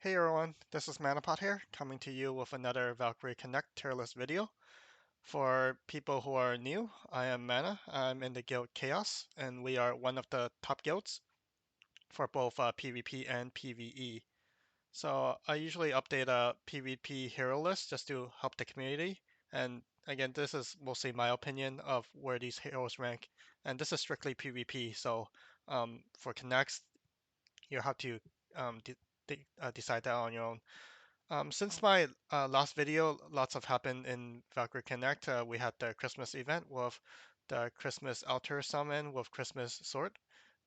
Hey everyone, this is Manapot here, coming to you with another Valkyrie Connect tier list video. For people who are new, I am Mana. I'm in the guild Chaos, and we are one of the top guilds for both PvP and PvE. So I usually update a PvP hero list just to help the community. And again, this is mostly my opinion of where these heroes rank. And this is strictly PvP, so for Connects, you have to decide that on your own. Since my last video, lots have happened in Valkyrie Connect. We had the Christmas event with the Christmas Altar Summon with Christmas Sword.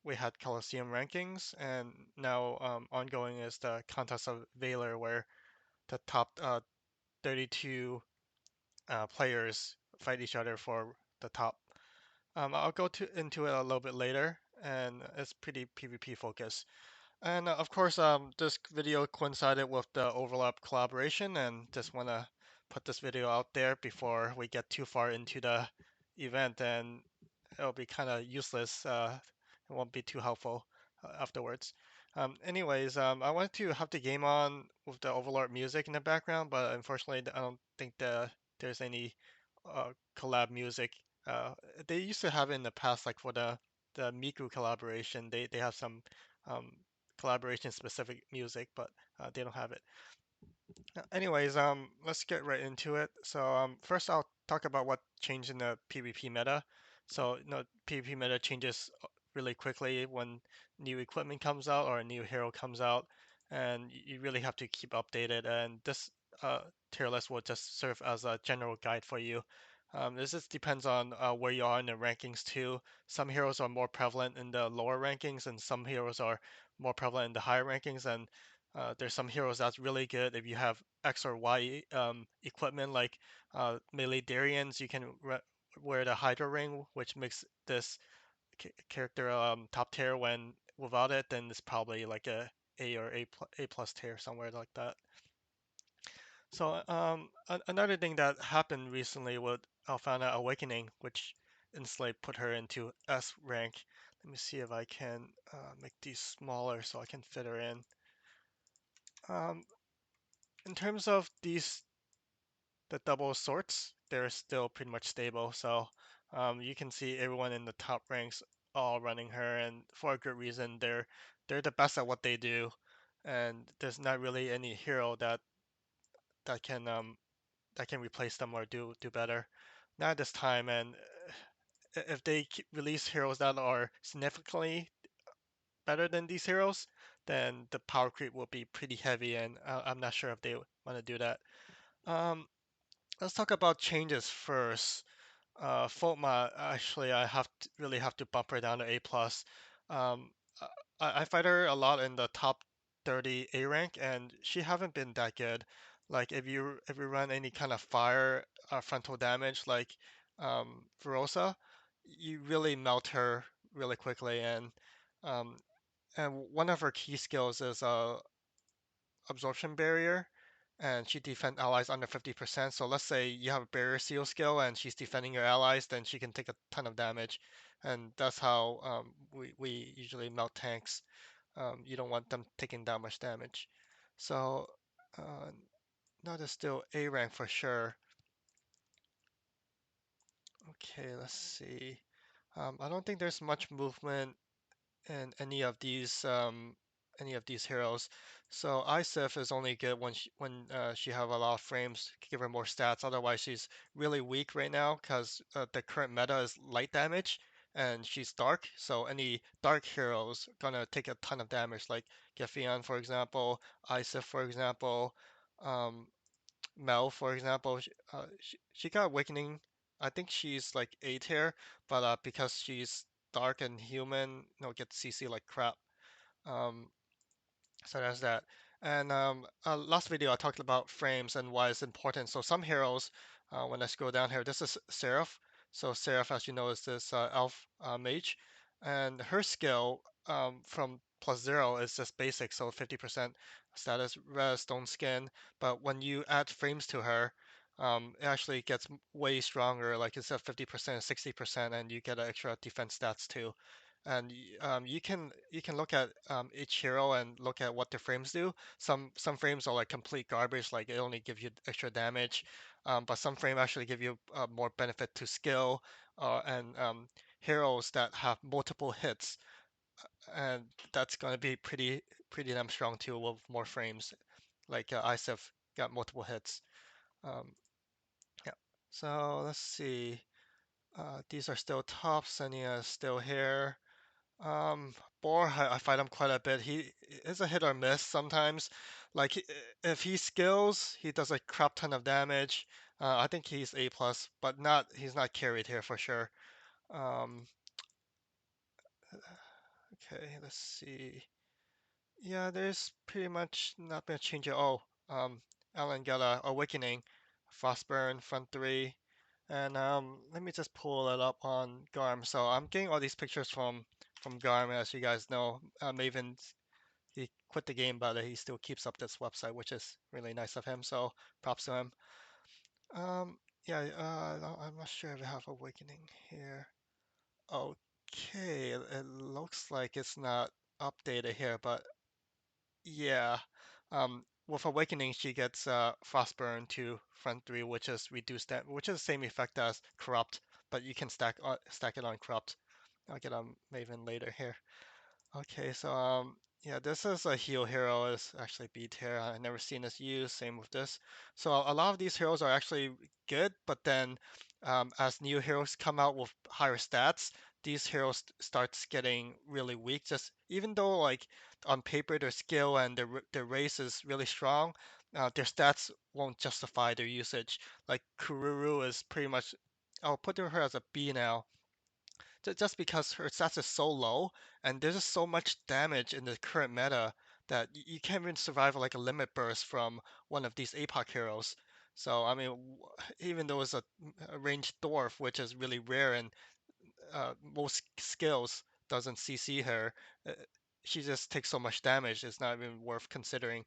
We had Colosseum rankings, and now ongoing is the Contest of Valor, where the top 32 players fight each other for the top. I'll go into it a little bit later, and it's pretty PvP focused. And of course, this video coincided with the Overlap collaboration, and just want to put this video out there before we get too far into the event, and it'll be kind of useless. It won't be too helpful afterwards. Anyways, I wanted to have the game on with the Overlord music in the background, but unfortunately, I don't think there's any collab music. Uh, they used to have it in the past, like for the Miku collaboration. They have some um, collaboration specific music, but they don't have it. Anyways, let's get right into it. So first I'll talk about what changed in the PvP meta. So PvP meta changes really quickly when new equipment comes out or a new hero comes out, and you really have to keep updated. And this tier list will just serve as a general guide for you. This just depends on where you are in the rankings too. Some heroes are more prevalent in the lower rankings, and some heroes are more prevalent in the higher rankings. And there's some heroes that's really good if you have X or Y equipment, like melee Darians. You can wear the Hydra Ring, which makes this character top tier. When without it, then it's probably like A or A plus tier, somewhere like that. So another thing that happened recently with Alphana Awakening, which Enslaved put her into S rank. Let me see if I can make these smaller so I can fit her in. Um, in terms of the double sorts, they're still pretty much stable. So you can see everyone in the top ranks all running her, and for a good reason. They're the best at what they do, and there's not really any hero that can that can replace them or do better. Not at this time, and if they release heroes that are significantly better than these heroes, then the power creep will be pretty heavy, and I'm not sure if they want to do that. Um, let's talk about changes first. Fulma, actually, really have to bump her down to A plus. Um, I fight her a lot in the top 30 A rank, and she haven't been that good. Like if you run any kind of fire frontal damage like Verosa, you really melt her really quickly. Um, and one of her key skills is absorption barrier, and she defend allies under 50%. So let's say you have a barrier seal skill and she's defending your allies, then she can take a ton of damage, and that's how we usually melt tanks. You don't want them taking that much damage. So uh, that is still A rank for sure. Okay, let's see. I don't think there's much movement in any of these heroes. So Isif is only good when she have a lot of frames, give her more stats. Otherwise, she's really weak right now because the current meta is light damage and she's dark. So any dark heroes gonna take a ton of damage, like Gefeon, for example, Isif, for example, um, Mel, for example. She got Awakening. I think she's like A tier, but because she's dark and human, get CC like crap. Um, so there's that. And last video I talked about frames and why it's important. So some heroes, when I scroll down here, this is Seraph. So Seraph, as you know, is this elf mage, and her skill from +0 is just basic, so 50% status, res, stone skin. But when you add frames to her, it actually gets way stronger. Like instead of 50%, 60%, and you get extra defense stats too. and you can look at each hero and look at what the frames do. Some frames are like complete garbage, like it only gives you extra damage, but some frame actually give you more benefit to skill, and heroes that have multiple hits, and that's gonna be pretty damn strong too with more frames. Like Isef got multiple hits. Um, yeah. So let's see. These are still tops. Senia is still here. Um, Boar, I fight him quite a bit. He is a hit or miss sometimes. Like if he skills, he does a crap ton of damage. I think he's A plus, but not he's not carried here for sure. Um, okay, let's see. Yeah, there's pretty much not been a change at all. Alan got a Awakening, Frostburn, front three, and let me just pull it up on Garm. So I'm getting all these pictures from Garm, as you guys know. Maven, he quit the game, but he still keeps up this website, which is really nice of him. So props to him. Um, yeah, no, I'm not sure if I have Awakening here. Okay, it looks like it's not updated here, but yeah. With Awakening, she gets Frostburn to front three, which is reduced that, which is the same effect as Corrupt, but you can stack it on Corrupt. I'll get on Maven later here. Okay, so yeah, this is a heal hero. Is actually beat here. I've never seen this used. Same with this. So a lot of these heroes are actually good, but then as new heroes come out with higher stats, these heroes starts getting really weak. Just even though like on paper their skill and their race is really strong, their stats won't justify their usage. Like Kururu is pretty much. I'll put her as a B now just because her stats are so low and there's just so much damage in the current meta that you can't even survive like a limit burst from one of these APOC heroes. So I mean, even though it's a ranged dwarf, which is really rare and most skills doesn't CC her, uh, she just takes so much damage. It's not even worth considering.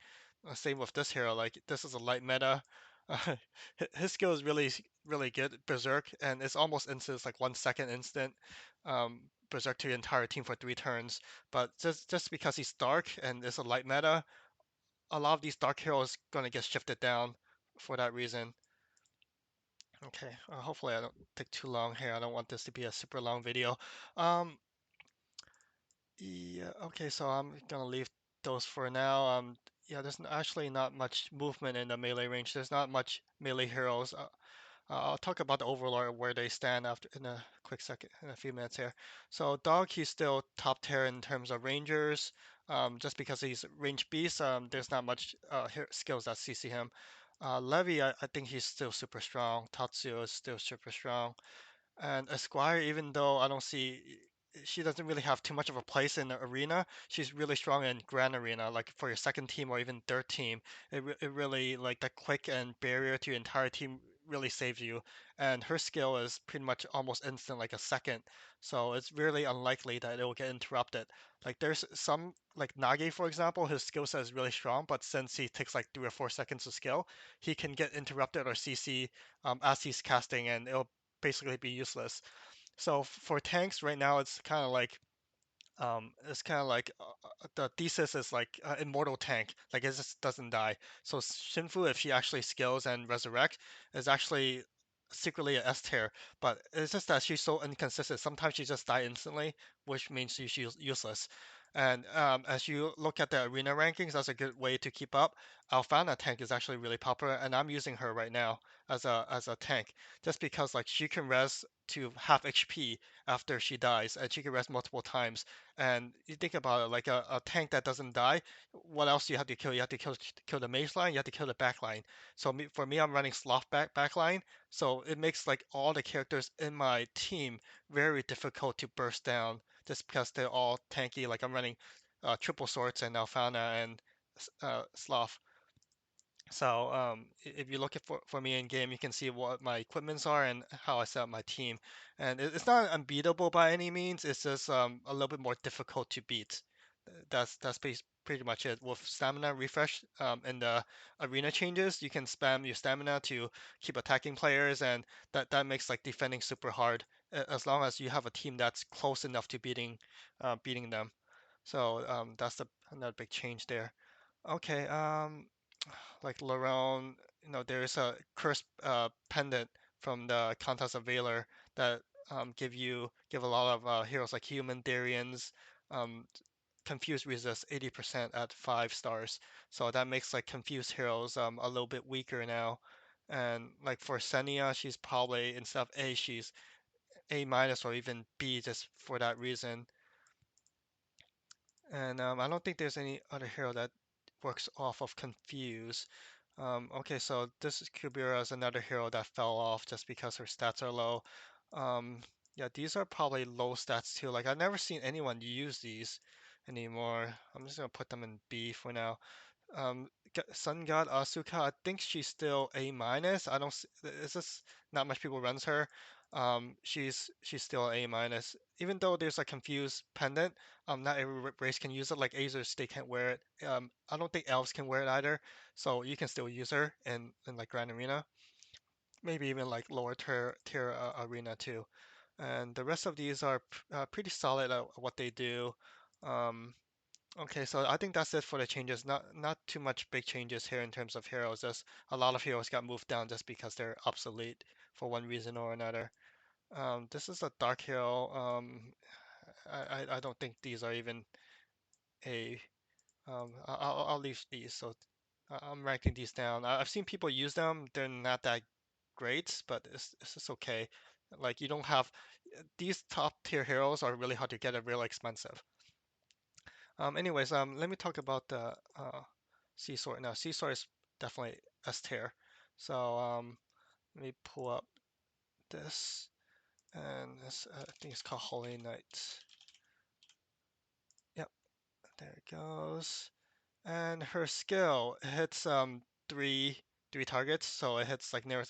Same with this hero. Like this is a light meta. Uh, his skill is really good. Berserk, and it's almost instant. It's like 1 second instant. Berserk to the entire team for 3 turns. But just because he's dark and it's a light meta, a lot of these dark heroes gonna get shifted down for that reason. Okay, hopefully I don't take too long here. I don't want this to be a super long video. Um, Yeah, okay, so I'm gonna leave those for now. Yeah, there's actually not much movement in the melee range. There's not much melee heroes. I'll talk about the Overlord where they stand after in a quick second, in a few minutes here. So Dog, he's still top tier in terms of Rangers. Just because he's range beast, there's not much skills that CC him. Levi, I think he's still super strong. Tatsuo is still super strong. And Esquire, even though I don't see, she doesn't really have too much of a place in the arena. She's really strong in Grand Arena, like for your second team or even third team. It really, like that quick and barrier to your entire team really saves you. And her skill is pretty much almost instant, like a second. So it's really unlikely that it will get interrupted. Like there's some, like Nage, for example, his skill set is really strong, but since he takes like 3 or 4 seconds to skill, he can get interrupted or CC as he's casting, and it'll basically be useless. So for tanks right now, the thesis is like immortal tank, like it just doesn't die. So Shinfu, if she actually skills and resurrect, is actually secretly a S tier, but it's just that she's so inconsistent. Sometimes she just die instantly, which means she's useless. And as you look at the arena rankings, that's a good way to keep up. Alfana tank is actually really popular, and I'm using her right now as a tank, just because like she can res to half HP after she dies, and she can res multiple times. And you think about it, like a tank that doesn't die, what else do you have to kill? You have to kill the mage line, you have to kill the back line. So for me, I'm running sloth back line, so it makes like all the characters in my team very difficult to burst down, just because they're all tanky. Like I'm running triple swords and Alfana and sloth. So if you look at for me in game, you can see what my equipments are and how I set up my team. And it's not unbeatable by any means. It's just a little bit more difficult to beat. That's pretty much it. With stamina refresh and the arena changes, you can spam your stamina to keep attacking players, and that makes like defending super hard. as long as you have a team that's close enough to beating them. So that's another big change there. Okay, like Laron, there is a curse pendant from the Contest of Valor that give a lot of heroes like human Darians, um, confused resist 80% at 5 stars. So that makes like confused heroes a little bit weaker now. And like for Senia, she's probably instead of A, she's A minus or even B just for that reason. And I don't think there's any other hero that works off of Confuse. Okay, so this is Kubera is another hero that fell off just because her stats are low. Um, yeah, these are probably low stats too. Like I've never seen anyone use these anymore. I'm just gonna put them in B for now. Sun God Asuka, I think she's still A minus. I don't. It's just not much people runs her. She's still A minus. Even though there's a confused pendant, not every race can use it. Like Azers, they can't wear it. I don't think elves can wear it either. So you can still use her in like Grand Arena, maybe even like lower tier arena too. And the rest of these are pretty solid at what they do. Um, Okay, so I think that's it for the changes. Not too much big changes here in terms of heroes. Just a lot of heroes got moved down just because they're obsolete for one reason or another. This is a dark hero. I don't think these are even a. I'll leave these. So I'm ranking these down. I've seen people use them. They're not that great, but it's just okay. Like you don't have these top tier heroes are really hard to get. Are really expensive. Anyways, let me talk about the sea sword now. Sea sword is definitely S tier. So let me pull up this, and this I think it's called Holy Knight. Yep, there it goes. And her skill hits three three targets, so it hits like near.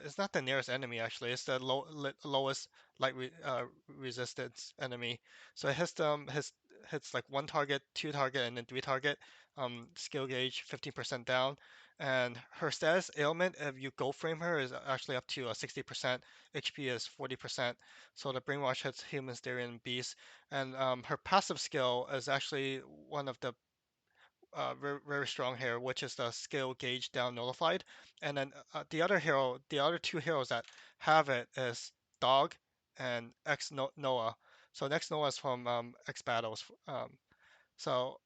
It's not the nearest enemy actually. It's the lowest resistance enemy. So it hits like one target, two target, and then three target. Skill gauge 15% down, and her status ailment if you go frame her is actually up to 60%. HP is 40%. So the brainwash hits humans, Darien, and beasts, and her passive skill is actually one of the very, very strong here, which is the skill gauge down nullified. And then the other two heroes that have it is Dog and X Noah. So next Noah is from X Battles. So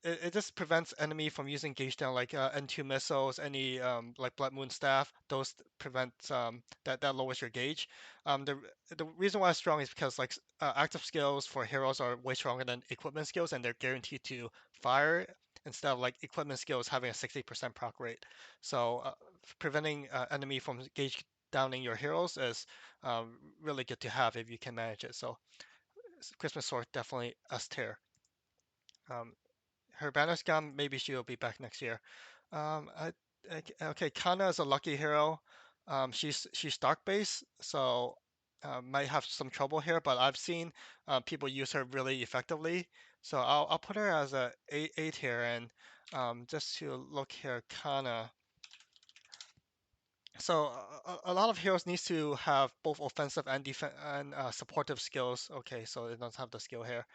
it just prevents enemy from using gauge down like N2 missiles, any like Blood Moon Staff. Those prevent that lowers your gauge. The reason why it's strong is because like active skills for heroes are way stronger than equipment skills, and they're guaranteed to fire instead of like equipment skills having a 60% proc rate. So preventing enemy from gauge downing your heroes is really good to have if you can manage it. So Christmas Sword definitely S tier. Um, her banner's gone. Maybe she'll be back next year. Okay, Kaena is a lucky hero. She's dark base, so might have some trouble here. But I've seen people use her really effectively, so I'll put her as a eight here. And just to look here, Kaena. So a lot of heroes needs to have both offensive and defense and supportive skills. Okay, so it doesn't have the skill here.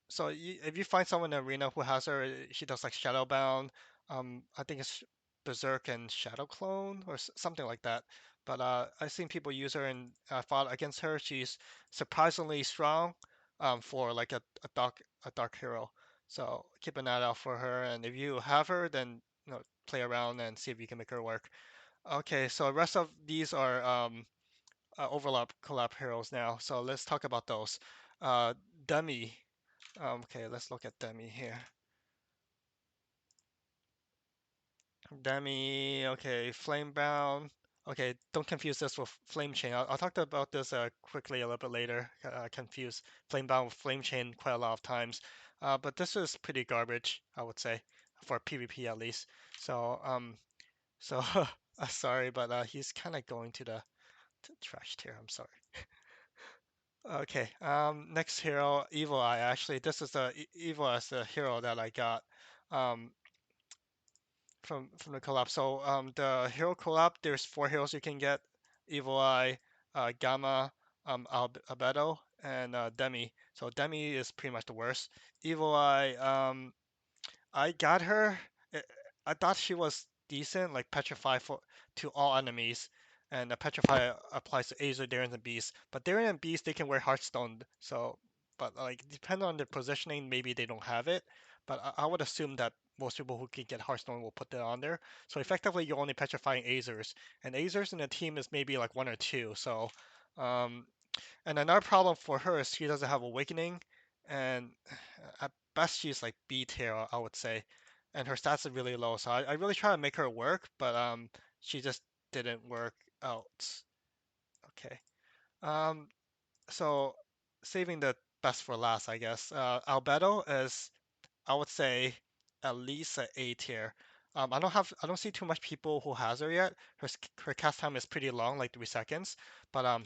So if you find someone in the arena who has her, she does like Shadowbound. I think it's Berserk and Shadow Clone or something like that. But I've seen people use her and fought against her. She's surprisingly strong for like a dark hero. So keep an eye out for her. And if you have her, then play around and see if you can make her work. Okay, so the rest of these are overlap collab heroes now. So let's talk about those. Uh, Demi. Okay, let's look at Demi here. Demi. Okay, Flamebound. Okay, don't confuse this with Flame Chain. I'll talk about this quickly a little bit later. Confuse Flamebound with Flame Chain quite a lot of times. But this is pretty garbage, I would say, for PvP at least. So sorry, but he's kind of going to trash tier. I'm sorry. Okay. Next hero, Evil Eye. Actually, this is the Evil as the hero that I got um, from the collab. So the hero collab, there's four heroes you can get: Evil Eye, Gamma. Albedo, and Demi. So Demi is pretty much the worst. Evil Eye, I got her. I I thought she was decent, like Petrify for to all enemies, and Petrify applies to Azer, Darren, and Beast. But Darren and Beast they can wear Heartstone, so but like depending on their positioning, maybe they don't have it. But I would assume that most people who can get Heartstone will put that on there. So effectively, you're only petrifying Azers, and Azers in a team is maybe like one or two. So um, and another problem for her is she doesn't have Awakening, and at best she's like B tier, I would say, and her stats are really low. So I really try to make her work, but she just didn't work out. Okay. Um, so saving the best for last, I guess. Albedo is, I would say, at least a A tier. I don't see too much people who has her yet. Her cast time is pretty long, like 3 seconds, but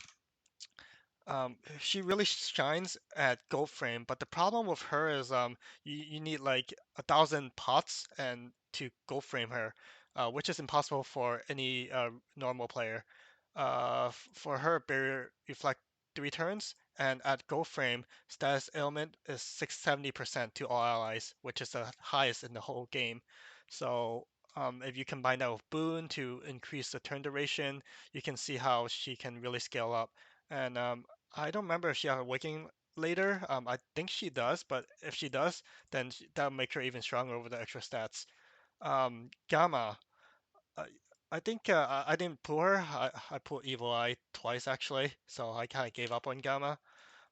she really shines at gold frame, but the problem with her is you need like 1,000 pots and to gold frame her, which is impossible for any normal player. For her, barrier reflect 3 turns, and at gold frame, status ailment is 670% to all allies, which is the highest in the whole game. So if you combine that with boon to increase the turn duration, you can see how she can really scale up. And I don't remember if she has Awakening later. I think she does, but if she does, then that'll make her even stronger with the extra stats. Gamma. I, I think I didn't pull her. I pulled Evil Eye twice actually, so I kind of gave up on Gamma.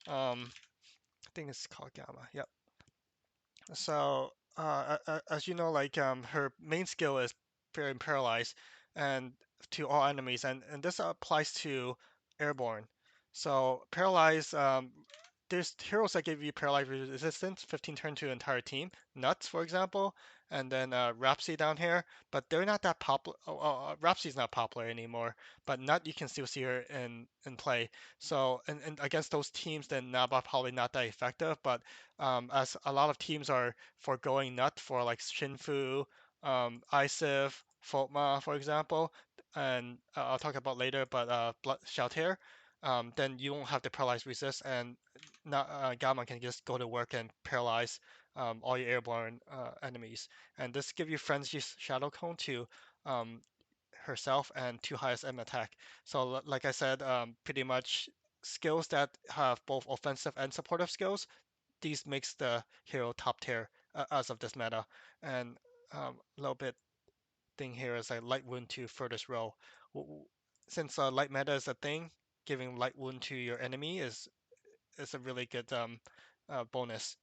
I think it's called Gamma. Yep. So, as you know, like her main skill is very paralyzed, and to all enemies, and this applies to airborne. So paralyze, there's heroes that give you paralyze resistance, 15 turn to entire team. Nuts, for example, and then Rhapsody down here, but they're not that popular. Rhapsody's not popular anymore, but Nut you can still see her in play. So, and against those teams, then Naba probably not that effective, but as a lot of teams are foregoing Nut for like Shinfu, Isif, Foltma, for example, and I'll talk about later, but Shoutair, then you won't have the paralyze resist, and not, Gamma can just go to work and paralyze all your airborne enemies. And this give you Frenzy Shadow Cone to um, herself and 2 highest M attack. So like I said, pretty much skills that have both offensive and supportive skills, these makes the hero top tier as of this meta. And a little bit thing here is like light wound to furthest row. Since light meta is a thing, giving light wound to your enemy is a really good bonus.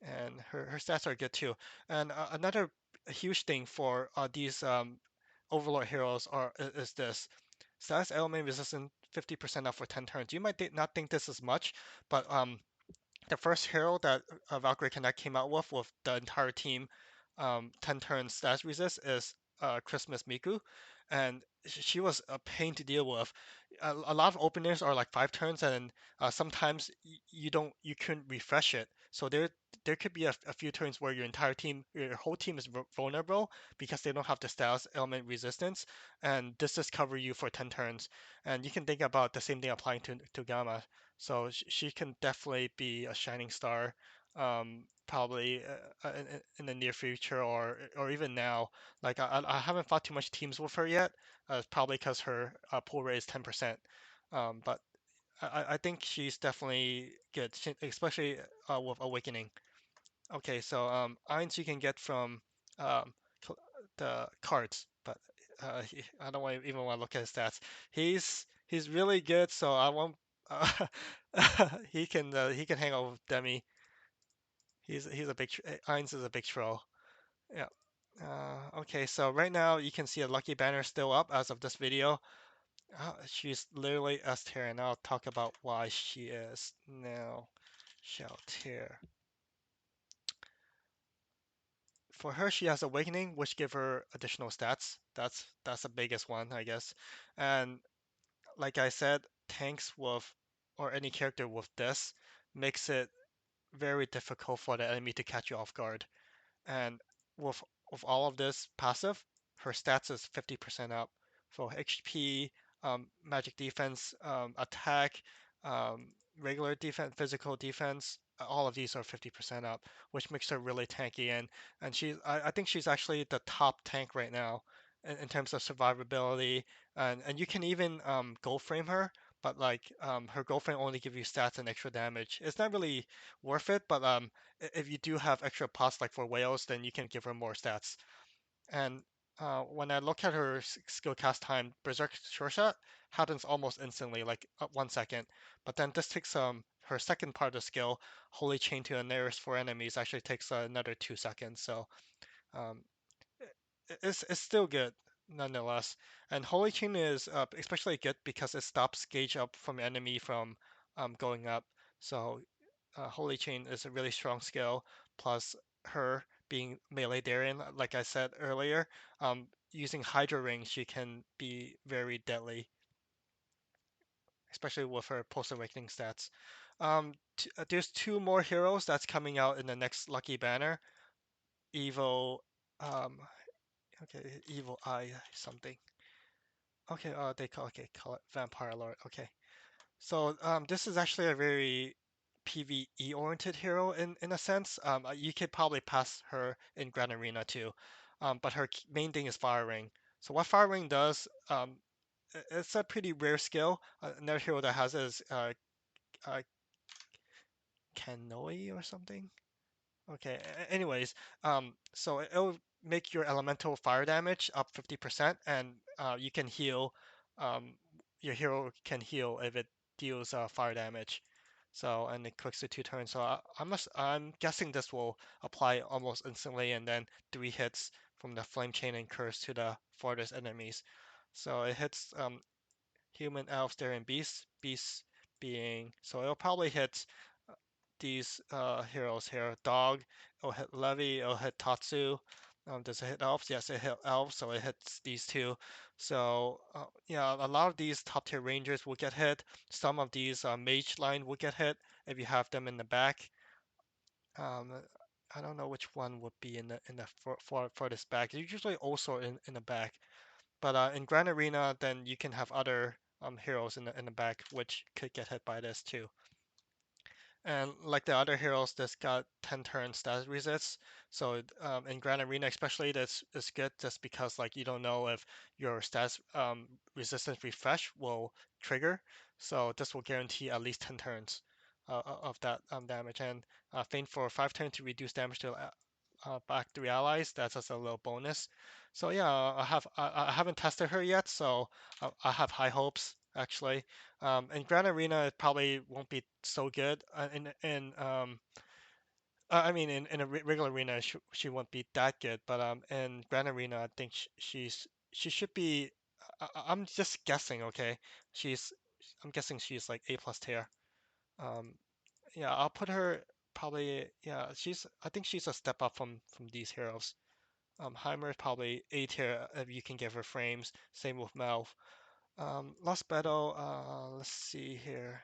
And her stats are good too. And another huge thing for these Overlord heroes is this status element resistance 50% up for 10 turns. You might not think this is much, but the first hero that Valkyrie Connect came out with the entire team 10 turns stats resist is Christmas Miku, and she was a pain to deal with. A lot of openers are like 5 turns, and sometimes you couldn't refresh it. So there could be a few turns where your whole team is vulnerable because they don't have the status element resistance, and this just cover you for 10 turns. And you can think about the same thing applying to Gamma. So she can definitely be a shining star, probably in the near future or even now. Like I haven't fought too much teams with her yet, probably because her pull rate is 10%. But I think she's definitely good, especially with Awakening. Okay, so Eins you can get from um, the cards, but I don't even want to look at his stats. He's really good, so I won't. Uh, he can hang out with Demi. He's a big Eins is a big troll. Yeah. Okay, so right now you can see a lucky banner still up as of this video. She's literally S tier, and I'll talk about why she is now. Shall tier. For her, she has Awakening, which give her additional stats. That's the biggest one, I guess. And like I said, tanks with or any character with this makes it very difficult for the enemy to catch you off guard. And with with all of this passive, her stats is 50% up for HP, magic defense, attack, um, regular defense, physical defense. All of these are 50% up, which makes her really tanky. And I think she's actually the top tank right now in terms of survivability. And you can even gold frame her, but like her gold frame only give you stats and extra damage. It's not really worth it, but if you do have extra pots like for whales, then you can give her more stats. And when I look at her skill cast time, Berserk Sure Shot happens almost instantly, like 1 second. But then this takes her second part of the skill, Holy Chain to the nearest four enemies, actually takes another 2 seconds. So um, it's still good nonetheless. And Holy Chain is especially good because it stops gauge up from enemy from going up. So Holy Chain is a really strong skill, plus her being melee Darien, like I said earlier, using Hydra Ring, she can be very deadly, especially with her Post Awakening stats. There's two more heroes that's coming out in the next Lucky Banner. Evil, um, okay, Evil Eye something. Okay, call it Vampire Lord. Okay, so this is actually a very PvE oriented hero in a sense. You could probably pass her in Grand Arena too, but her main thing is Fire Ring. So what Fire Ring does, it's a pretty rare skill. Another hero that has it is uh, Kanoi or something. Okay, anyways, so it'll make your elemental fire damage up 50%, and you can heal, um, your hero can heal if it deals fire damage. So, and it clicks to 2 turns. So I'm guessing this will apply almost instantly, and then 3 hits from the flame chain and curse to the farthest enemies. So it hits human, elves, there, and beasts. Beasts being, so it'll probably hit these heroes here. Dog, it'll hit Levi, it'll hit Tatsu. Does it hit elves? Yes, it hit elves, so it hits these two. So yeah, a lot of these top tier rangers will get hit. Some of these mage line will get hit if you have them in the back. Um, I don't know which one would be in the for this back. They're usually also in the back. But in Grand Arena, then you can have other heroes in the back which could get hit by this too. And like the other heroes, this got 10 turn stat resets. So in Grand Arena, especially, this is good just because like you don't know if your stats resistance refresh will trigger. So this will guarantee at least 10 turns of that damage. And Feint for 5 turns to reduce damage to back 3 allies. That's just a little bonus. So yeah, I haven't tested her yet, so I have high hopes actually. In Grand Arena, it probably won't be so good. I mean, in a regular arena, she won't be that good. But in Grand Arena, I think she should be. I'm just guessing, okay? She's I'm guessing she's like A plus tier. Um, yeah, I'll put her probably. Yeah, I think she's a step up from these heroes. Heimer is probably A tier if you can give her frames. Same with Mel. Lost Battle, let's see here.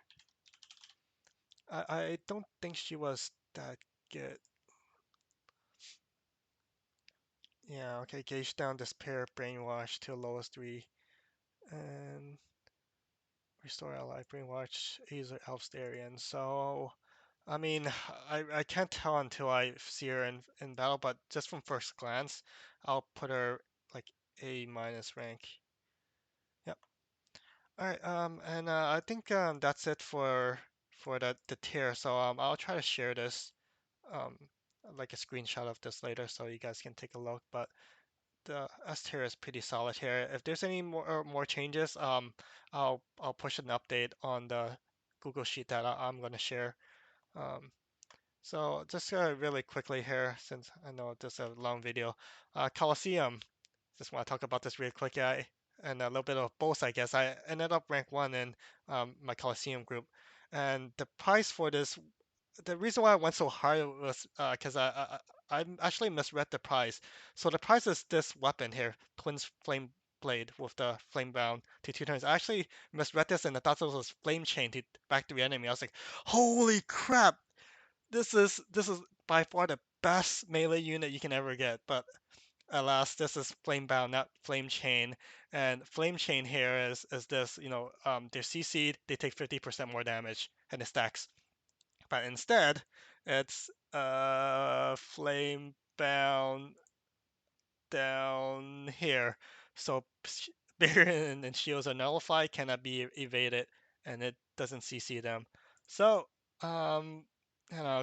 I don't think she was that good. Yeah, okay, Gauge down, Despair, Brainwash to lowest 3, and Restore Ally, Brainwash, Azer, Elfstarian. So, I mean, I can't tell until I see her in battle, but just from first glance, I'll put her like A minus rank. Yep. All right, and I think that's it for the tier. So I'll try to share this um, like a screenshot of this later so you guys can take a look. But the S tier is pretty solid here. If there's any more changes, I'll push an update on the Google Sheet that I'm gonna share. Um, so just really quickly here, since I know this is a long video, Colosseum. Just want to talk about this real quick. Yeah, and a little bit of both, I guess. I ended up rank 1 in my Colosseum group, and the price for this, the reason why I went so high was because I actually misread the price. So the price is this weapon here, Twins Flame Blade with the flame bound to 2 turns. I actually misread this and I thought this was flame chain to back to the enemy. I was like, holy crap! This is by far the best melee unit you can ever get. But Alas, this is Flamebound, not Flame Chain. And Flame Chain here is this, they're CC'd, they take 50% more damage, and it stacks. But instead, it's Flamebound down here. So Baron and shields are nullified, cannot be evaded, and it doesn't CC them. So, um,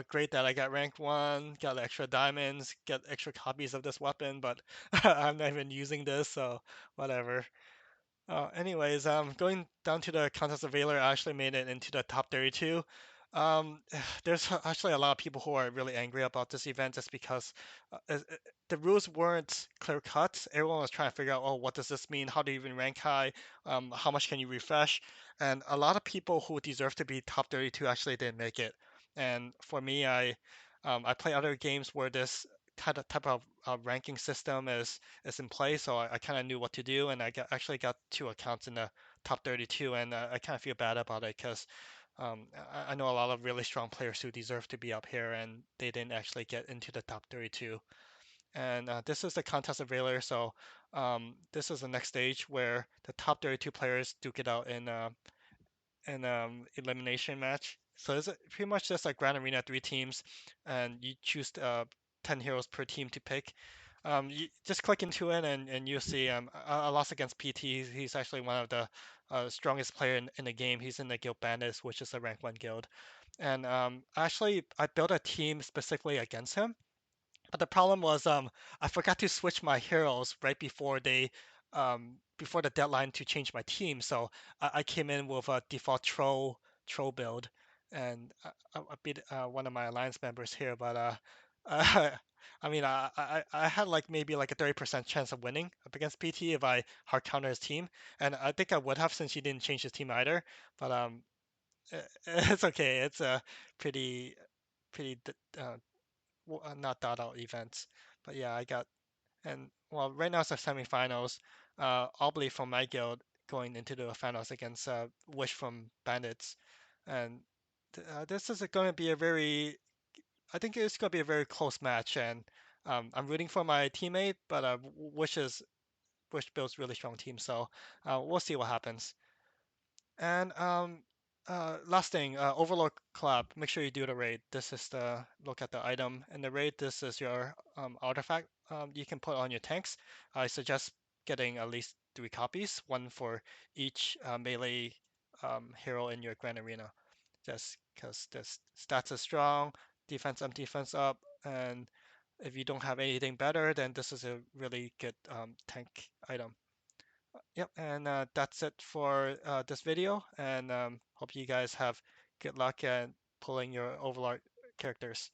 great that I got rank 1, got extra diamonds, got extra copies of this weapon, but I'm not even using this, so whatever. Anyways, going down to the contest of Valor, I actually made it into the top 32. There's actually a lot of people who are really angry about this event just because the rules weren't clear cut. Everyone was trying to figure out, oh, what does this mean? How do you even rank high? How much can you refresh? And a lot of people who deserve to be top 32 actually didn't make it. And for me, I play other games where this type of ranking system is in place, so I kind of knew what to do, and actually got 2 accounts in the top 32, and I kind of feel bad about it because I know a lot of really strong players who deserve to be up here, and they didn't actually get into the top 32. And this is the contest of Valor, so this is the next stage where the top 32 players duke it out in an elimination match. So it's pretty much just like Grand Arena, 3 teams, and you choose 10 heroes per team to pick. You just click into it and you'll see I lost against PT. He's actually one of the strongest player in the game. He's in the guild Bandits, which is a rank 1 guild. And actually, I built a team specifically against him. But the problem was I forgot to switch my heroes right before the deadline to change my team. So I came in with a default troll build, and I beat one of my alliance members here. But I mean I had like maybe like a 30% chance of winning up against PT if I hard counter his team, and I think I would have since he didn't change his team either. But it's okay. It's a pretty not dot out events. But yeah, I got and well, right now it's the semifinals. Obli from my guild going into the finals against Wish from Bandits, and this is going to be a very, I think it's going to be a very close match, and I'm rooting for my teammate, but Wish builds really strong team, so we'll see what happens. And last thing, Overlord collab. Make sure you do the raid. This is the look at the item in the raid. This is your artifact you can put on your tanks. I suggest getting at least 3 copies, one for each melee hero in your Grand Arena. Just because this stats are strong, defense up, and if you don't have anything better, then this is a really good tank item. Yep, and that's it for this video, and hope you guys have good luck at pulling your Overlord characters.